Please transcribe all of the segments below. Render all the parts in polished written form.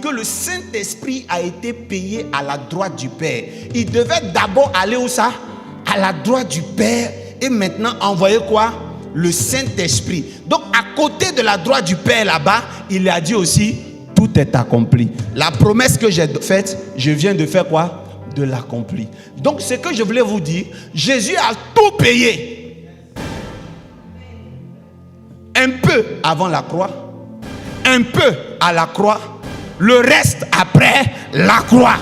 que le Saint-Esprit a été payé à la droite du Père. Il devait d'abord aller où ça? À la droite du Père et maintenant envoyer quoi? Le Saint-Esprit. Donc à côté de la droite du Père là-bas, il a dit aussi, tout est accompli. La promesse que j'ai faite, je viens de faire quoi? De l'accomplir. Donc ce que je voulais vous dire, Jésus a tout payé. Un peu avant la croix, un peu à la croix, le reste après la croix.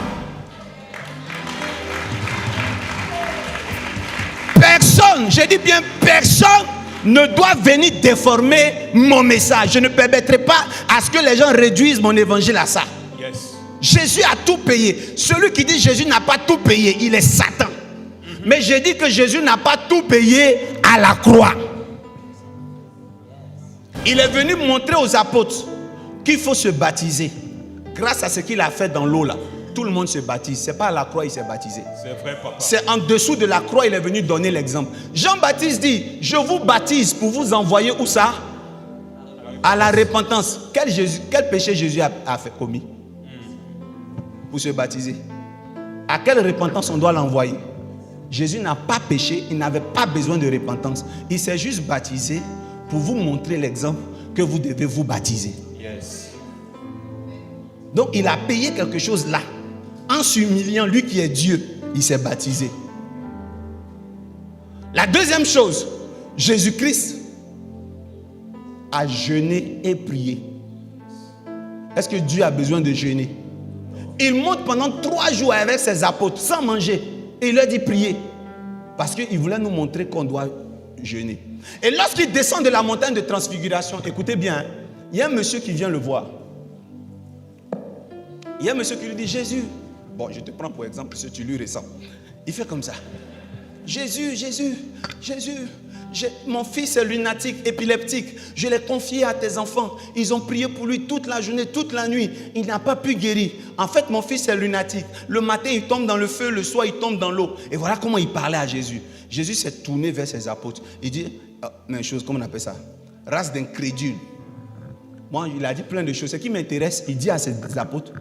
Personne, je dis bien personne, ne doit venir déformer mon message. Je ne permettrai pas à ce que les gens réduisent mon évangile à ça. Yes. Jésus a tout payé. Celui qui dit Jésus n'a pas tout payé, il est Satan. Mais j'ai dit que Jésus n'a pas tout payé à la croix. Il est venu montrer aux apôtres qu'il faut se baptiser. Grâce à ce qu'il a fait dans l'eau là, tout le monde se baptise. C'est pas à la croix il s'est baptisé. C'est vrai, papa. C'est en dessous de la croix il est venu donner l'exemple. Jean-Baptiste dit, je vous baptise pour vous envoyer où ça? À la repentance. Quel péché Jésus a fait commis? Pour se baptiser. À quelle repentance on doit l'envoyer? Jésus n'a pas péché, il n'avait pas besoin de repentance. Il s'est juste baptisé pour vous montrer l'exemple que vous devez vous baptiser. Yes. Donc il a payé quelque chose là. En s'humiliant, lui qui est Dieu, il s'est baptisé. La deuxième chose, Jésus-Christ a jeûné et prié. Est-ce que Dieu a besoin de jeûner? Il monte pendant 3 jours avec ses apôtres sans manger. Et il leur dit prier. Parce qu'il voulait nous montrer qu'on doit jeûner. Et lorsqu'il descend de la montagne de transfiguration, écoutez bien, hein, il y a un monsieur qui vient le voir. Il y a un monsieur qui lui dit, Jésus, bon, je te prends pour exemple, parce que tu lui ressembles. Il fait comme ça. Jésus, mon fils est lunatique, épileptique. Je l'ai confié à tes enfants. Ils ont prié pour lui toute la journée, toute la nuit. Il n'a pas pu guérir. En fait, mon fils est lunatique. Le matin, il tombe dans le feu. Le soir, il tombe dans l'eau. Et voilà comment il parlait à Jésus. Jésus s'est tourné vers ses apôtres. Il dit, mais chose, comment on appelle ça? Race d'incrédules. Moi, il a dit plein de choses. Ce qui m'intéresse, il dit à ses apôtres,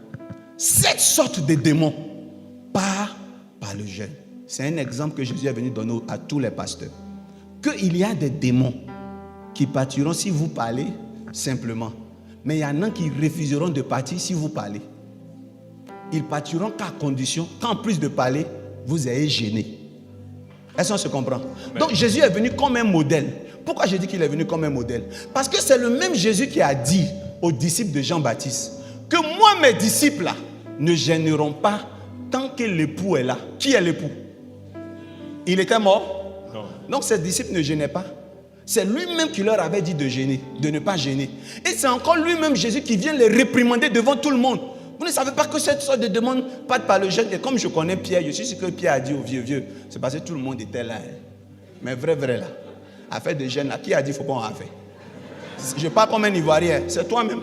7 sortes de démons par le jeûne. C'est un exemple que Jésus est venu donner à tous les pasteurs. Qu'il y a des démons qui partiront si vous parlez simplement. Mais il y en a qui refuseront de partir si vous parlez. Ils partiront qu'à condition qu'en plus de parler, vous ayez gêné. Est-ce qu'on se comprend? Donc Jésus est venu comme un modèle. Pourquoi je dis qu'il est venu comme un modèle? Parce que c'est le même Jésus qui a dit aux disciples de Jean-Baptiste que moi, mes disciples là, ne gêneront pas tant que l'époux est là. Qui est l'époux? Il était mort? Non. Donc ses disciples ne gênaient pas. C'est lui-même qui leur avait dit de gêner, de ne pas gêner. Et c'est encore lui-même Jésus qui vient les réprimander devant tout le monde. Vous ne savez pas que cette sorte de demande pas par le jeûne. Et comme je connais Pierre, je suis sûr que Pierre a dit au vieux, c'est parce que tout le monde était là. Hein. Mais vrai là. Affaire de jeûne là, qui a dit qu'il ne faut pas en faire? Je parle comme un Ivoirien, c'est toi-même.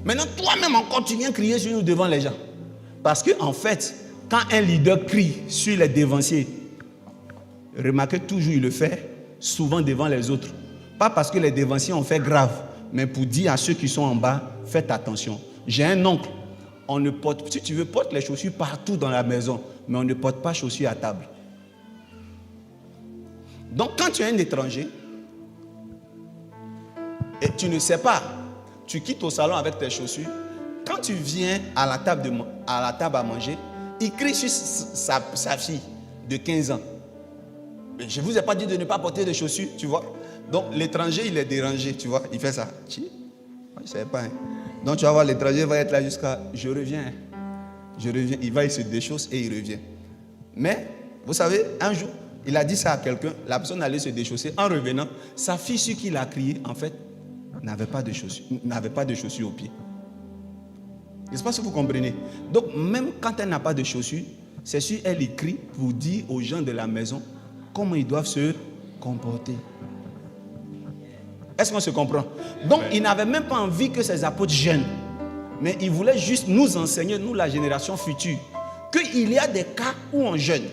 Maintenant, toi-même encore, tu viens crier sur nous devant les gens. Parce qu'en fait, quand un leader crie sur les dévanciers, remarquez toujours, il le fait souvent devant les autres. Pas parce que les dévanciers ont fait grave, mais pour dire à ceux qui sont en bas, faites attention. J'ai un oncle, on ne porte, si tu veux, porte les chaussures partout dans la maison, mais on ne porte pas chaussures à table. Donc quand tu es un étranger, et tu ne sais pas, tu quittes au salon avec tes chaussures, quand tu viens à la table à manger, il crie sur sa fille de 15 ans. Mais je ne vous ai pas dit de ne pas porter de chaussures, tu vois. Donc l'étranger, il est dérangé, tu vois. Il fait ça. Je ne savais pas. Hein. Donc tu vas voir, l'étranger va être là jusqu'à... Je reviens. Il va, il se déchausse et il revient. Mais, vous savez, un jour, il a dit ça à quelqu'un. La personne allait se déchausser. En revenant, sa fille, sur qui il a crié, en fait, n'avait pas de chaussures aux pieds. Je ne sais pas si vous comprenez. Donc, même quand elle n'a pas de chaussures, c'est sûr, elle écrit pour dire aux gens de la maison comment ils doivent se comporter. Est-ce qu'on se comprend? Donc, il n'avait même pas envie que ses apôtres jeûnent. Mais il voulait juste nous enseigner, nous, la génération future, qu'il y a des cas où on jeûne.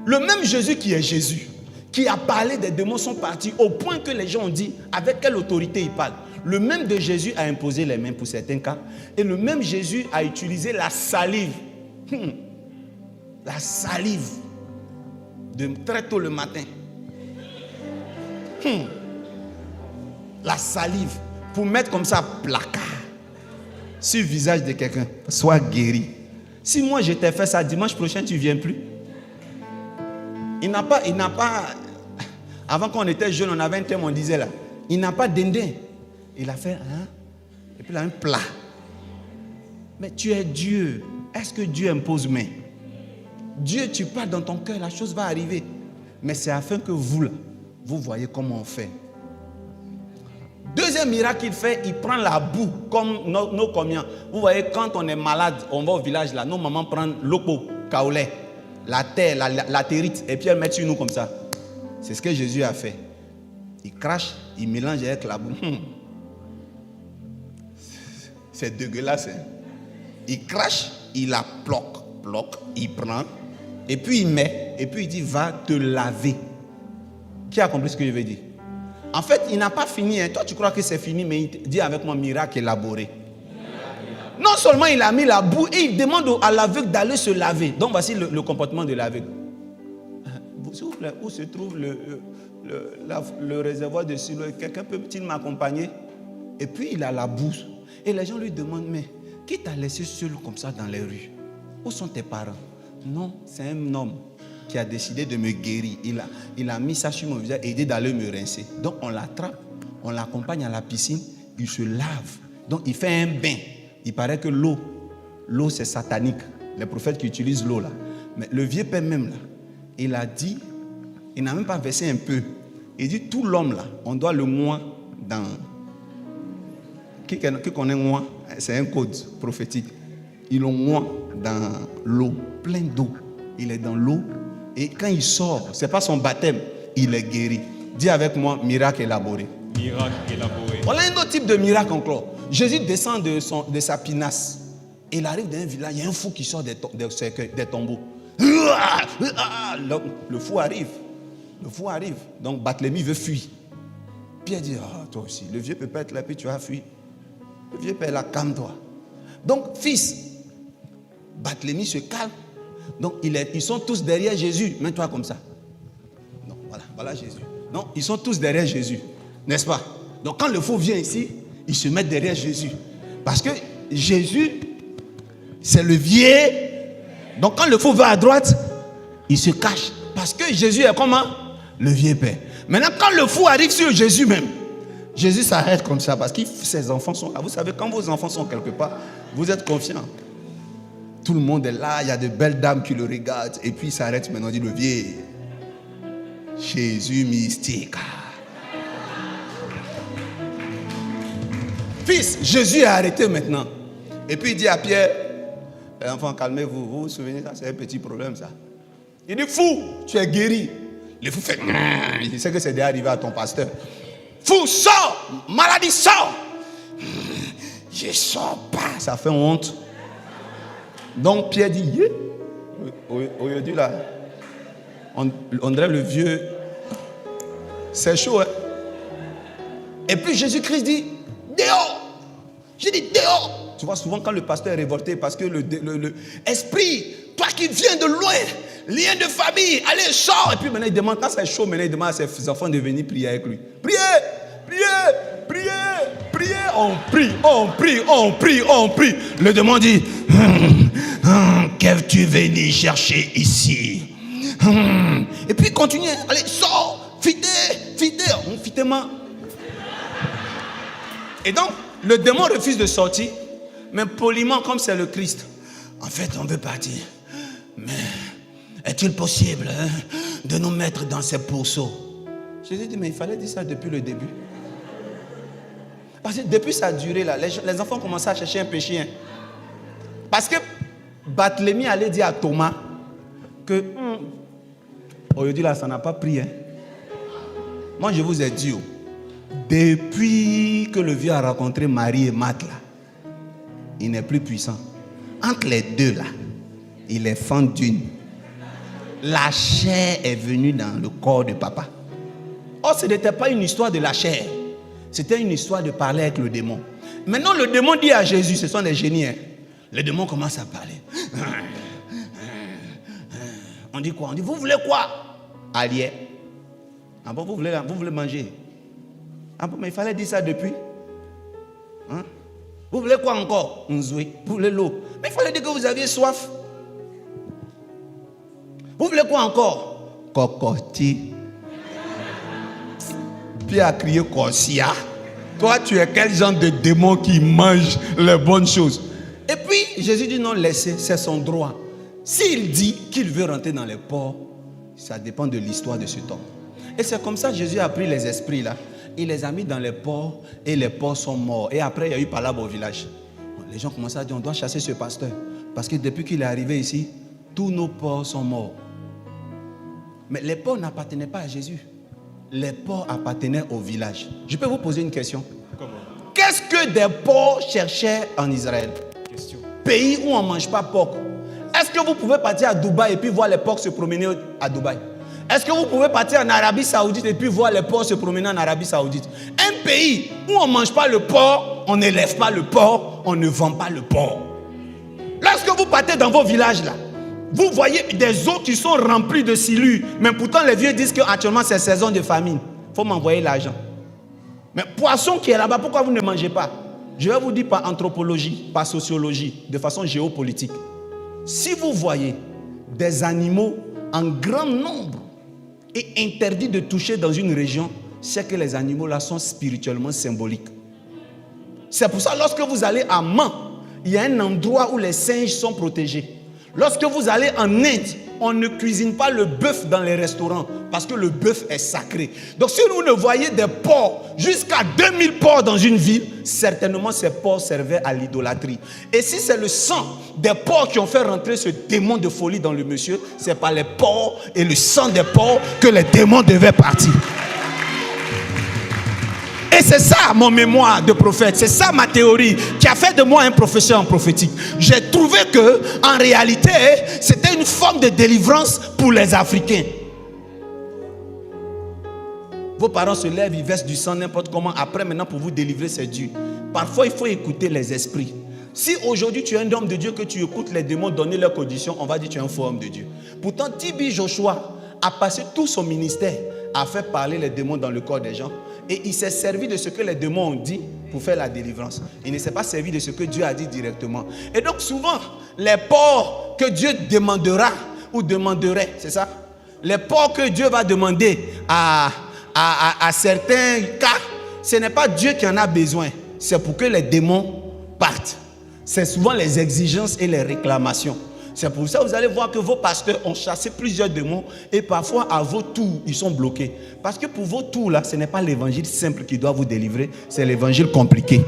Le même Jésus qui est Jésus, qui a parlé des démons sont partis au point que les gens ont dit avec quelle autorité il parle. Le même de Jésus a imposé les mains pour certains cas. Et le même Jésus a utilisé la salive. La salive. De très tôt le matin. La salive. Pour mettre comme ça placard sur le visage de quelqu'un. Sois guéri. Si moi je t'ai fait ça, dimanche prochain tu ne viens plus. Il n'a pas. Avant qu'on était jeune, on avait un thème, on disait là. Il n'a pas d'indin. Il a fait et puis là un plat. Mais tu es Dieu. Est-ce que Dieu impose main? Dieu, tu parles dans ton cœur, la chose va arriver. Mais c'est afin que vous là, vous voyez comment on fait. Deuxième miracle qu'il fait, il prend la boue comme nos commiens. Vous voyez, quand on est malade, on va au village là, nos mamans prennent l'opo, kaolé, la terre, la territe, et puis elles mettent sur nous comme ça. C'est ce que Jésus a fait. Il crache, il mélange avec la boue. C'est dégueulasse. Hein? Il crache, il la bloque, il prend, et puis il met, et puis il dit, va te laver. Qui a compris ce que je veux dire? En fait, il n'a pas fini. Hein. Toi, tu crois que c'est fini, mais il dit avec moi, miracle élaboré. Non seulement il a mis la boue, et il demande à l'aveugle d'aller se laver. Donc, voici le comportement de l'aveugle. S'il vous plaît, où se trouve le réservoir de Siloé? Quelqu'un peut-il m'accompagner? Et puis, il a la boue. Et les gens lui demandent, mais qui t'a laissé seul comme ça dans les rues? Où sont tes parents? Non, c'est un homme qui a décidé de me guérir. Il a mis ça sur mon visage et dit d'aller me rincer. Donc on l'attrape, on l'accompagne à la piscine, il se lave. Donc il fait un bain. Il paraît que l'eau c'est satanique. Les prophètes qui utilisent l'eau là. Mais le vieux père même là, il a dit, il n'a même pas versé un peu. Il dit tout l'homme là, on doit le moindre dans... Qui connaît moi? C'est un code prophétique. Ils l'ont moins dans l'eau, plein d'eau. Il est dans l'eau. Et quand il sort, ce n'est pas son baptême, il est guéri. Dis avec moi, miracle élaboré. Miracle élaboré. Voilà un autre type de miracle encore. Jésus descend de sa pinasse. Il arrive dans un village, il y a un fou qui sort des tombeaux. Le fou arrive. Donc Barthélemy veut fuir. Pierre dit, toi aussi, le vieux peut pas être là, puis tu vas fuir. Le vieux père là, calme-toi. Donc, fils, Barthélemy se calme. Donc, ils sont tous derrière Jésus. Mets-toi comme ça. Non, voilà Jésus. Non, ils sont tous derrière Jésus. N'est-ce pas? Donc, quand le fou vient ici, ils se mettent derrière Jésus. Parce que Jésus, c'est le vieux. Donc, quand le fou va à droite, il se cache. Parce que Jésus est comment? Le vieux père. Maintenant, quand le fou arrive sur Jésus même, Jésus s'arrête comme ça parce que ses enfants sont là. Vous savez, quand vos enfants sont quelque part, vous êtes confiants. Tout le monde est là, il y a de belles dames qui le regardent. Et puis il s'arrête maintenant, il dit le vieux. Jésus mystique. Fils, Jésus est arrêté maintenant. Et puis il dit à Pierre, enfants, calmez-vous. Vous vous souvenez, ça c'est un petit problème ça. Il dit, fou, tu es guéri. Le fou fait, il sait que c'est déjà arrivé à ton pasteur. Fou, sors, maladie, sors. Je sors pas, ça fait honte. Donc Pierre dit, aujourd'hui là, on dirait le vieux, c'est chaud, hein. Et puis Jésus-Christ dit, dehors. J'ai dit, dehors. Tu vois, souvent quand le pasteur est révolté parce que le esprit, toi qui viens de loin, lien de famille, allez, sors. Et puis maintenant il demande, quand c'est chaud, maintenant il demande à ses enfants de venir prier avec lui. Priez, priez, priez, priez. On prie. Le démon dit, qu'est-ce que tu es venu chercher ici? Et puis continue, allez, sors, fitement. Et donc, le démon refuse de sortir, mais poliment, comme c'est le Christ. En fait, on veut partir. Mais est-il possible de nous mettre dans ces pourceaux? Jésus dit, mais il fallait dire ça depuis le début. Parce que depuis sa durée, là, les enfants commençaient à chercher un péché. Hein. Parce que Barthélemy allait dire à Thomas que aujourd'hui, là, ça n'a pas pris. Hein. Moi, je vous ai dit, depuis que le vieux a rencontré Marie et Marthe, là, il n'est plus puissant. Entre les deux, là, il est fan d'une. La chair est venue dans le corps de papa. Oh, ce n'était pas une histoire de la chair. C'était une histoire de parler avec le démon. Maintenant, le démon dit à Jésus, ce sont des génies. Hein. Le démon commence à parler. On dit quoi? On dit, vous voulez quoi? Allier. Ah bon, vous voulez manger? Ah bon, mais il fallait dire ça depuis. Hein? Vous voulez quoi encore? Nzoué. Vous voulez l'eau? Mais il fallait dire que vous aviez soif. Vous voulez quoi encore? Cocotti. Puis a crié Corsia. Toi, tu es quel genre de démon qui mange les bonnes choses? Et puis, Jésus dit non, laissez, c'est son droit. S'il dit qu'il veut rentrer dans les ports, ça dépend de l'histoire de ce temps. Et c'est comme ça que Jésus a pris les esprits là. Il les a mis dans les ports et les ports sont morts. Et après, il y a eu palabre au village. Les gens commencent à dire on doit chasser ce pasteur. Parce que depuis qu'il est arrivé ici, tous nos ports sont morts. Mais les ports n'appartenaient pas à Jésus. Les porcs appartenaient au village. Je peux vous poser une question? Comment? Qu'est-ce que des porcs cherchaient en Israël? Question. Pays où on ne mange pas porc. Est-ce que vous pouvez partir à Dubaï et puis voir les porcs se promener à Dubaï? Est-ce que vous pouvez partir en Arabie Saoudite et puis voir les porcs se promener en Arabie Saoudite? Un pays où on ne mange pas le porc, on n'élève pas le porc, on ne vend pas le porc. Lorsque vous partez dans vos villages là, vous voyez des eaux qui sont remplies de silures. Mais pourtant, les vieux disent qu'actuellement, c'est saison de famine. Il faut m'envoyer l'argent. Mais poisson qui est là-bas, pourquoi vous ne mangez pas? Je vais vous dire par anthropologie, par sociologie, de façon géopolitique. Si vous voyez des animaux en grand nombre et interdits de toucher dans une région, c'est que les animaux là sont spirituellement symboliques. C'est pour ça, lorsque vous allez à Man, il y a un endroit où les singes sont protégés. Lorsque vous allez en Inde, on ne cuisine pas le bœuf dans les restaurants parce que le bœuf est sacré. Donc si vous ne voyez des porcs, jusqu'à 2000 porcs dans une ville, certainement ces porcs servaient à l'idolâtrie. Et si c'est le sang des porcs qui ont fait rentrer ce démon de folie dans le monsieur, c'est par les porcs et le sang des porcs que les démons devaient partir. Et c'est ça mon mémoire de prophète, c'est ça ma théorie qui a fait de moi un professeur en prophétique. J'ai trouvé que en réalité, c'était une forme de délivrance pour les Africains. Vos parents se lèvent, ils versent du sang n'importe comment. Après, maintenant, pour vous délivrer, c'est dur. Parfois, il faut écouter les esprits. Si aujourd'hui, tu es un homme de Dieu, que tu écoutes les démons donner leurs conditions, on va dire que tu es un faux homme de Dieu. Pourtant, Tibi Joshua a passé tout son ministère à faire parler les démons dans le corps des gens. Et il s'est servi de ce que les démons ont dit pour faire la délivrance. Il ne s'est pas servi de ce que Dieu a dit directement. Et donc souvent, les porcs que Dieu demandera ou demanderait, c'est ça? Les porcs que Dieu va demander à certains cas, ce n'est pas Dieu qui en a besoin. C'est pour que les démons partent. C'est souvent les exigences et les réclamations. C'est pour ça que vous allez voir que vos pasteurs ont chassé plusieurs démons et parfois à vos tours, ils sont bloqués. Parce que pour vos tours là, ce n'est pas l'évangile simple qui doit vous délivrer, c'est l'évangile compliqué.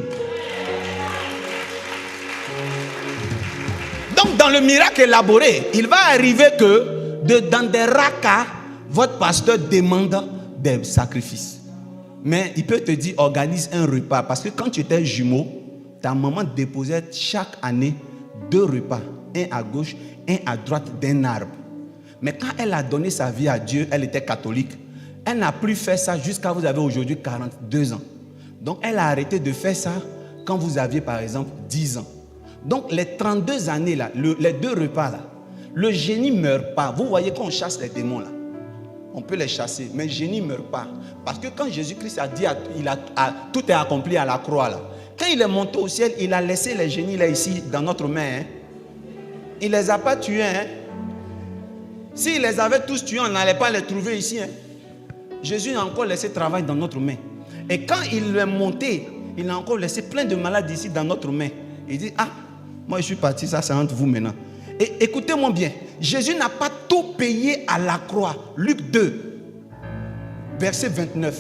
Donc dans le miracle élaboré, il va arriver que dans des rakas, votre pasteur demande des sacrifices. Mais il peut te dire, organise un repas. Parce que quand tu étais jumeau, ta maman déposait chaque année 2 repas. Un à gauche, un à droite d'un arbre. Mais quand elle a donné sa vie à Dieu, elle était catholique. Elle n'a plus fait ça jusqu'à vous avez aujourd'hui 42 ans. Donc elle a arrêté de faire ça quand vous aviez par exemple 10 ans. Donc les 32 années là, les 2 repas là, le génie ne meurt pas. Vous voyez quand on chasse les démons là, on peut les chasser, mais le génie ne meurt pas. Parce que quand Jésus-Christ a dit, tout est accompli à la croix là. Quand il est monté au ciel, il a laissé les génies là ici dans notre main. Hein. Il ne les a pas tués. Hein. S'il les avait tous tués, on n'allait pas les trouver ici. Hein. Jésus a encore laissé travail dans notre main. Et quand il est monté, il a encore laissé plein de malades ici dans notre main. Il dit, moi je suis parti, ça c'est entre vous maintenant. Et écoutez-moi bien, Jésus n'a pas tout payé à la croix. Luc 2, verset 29.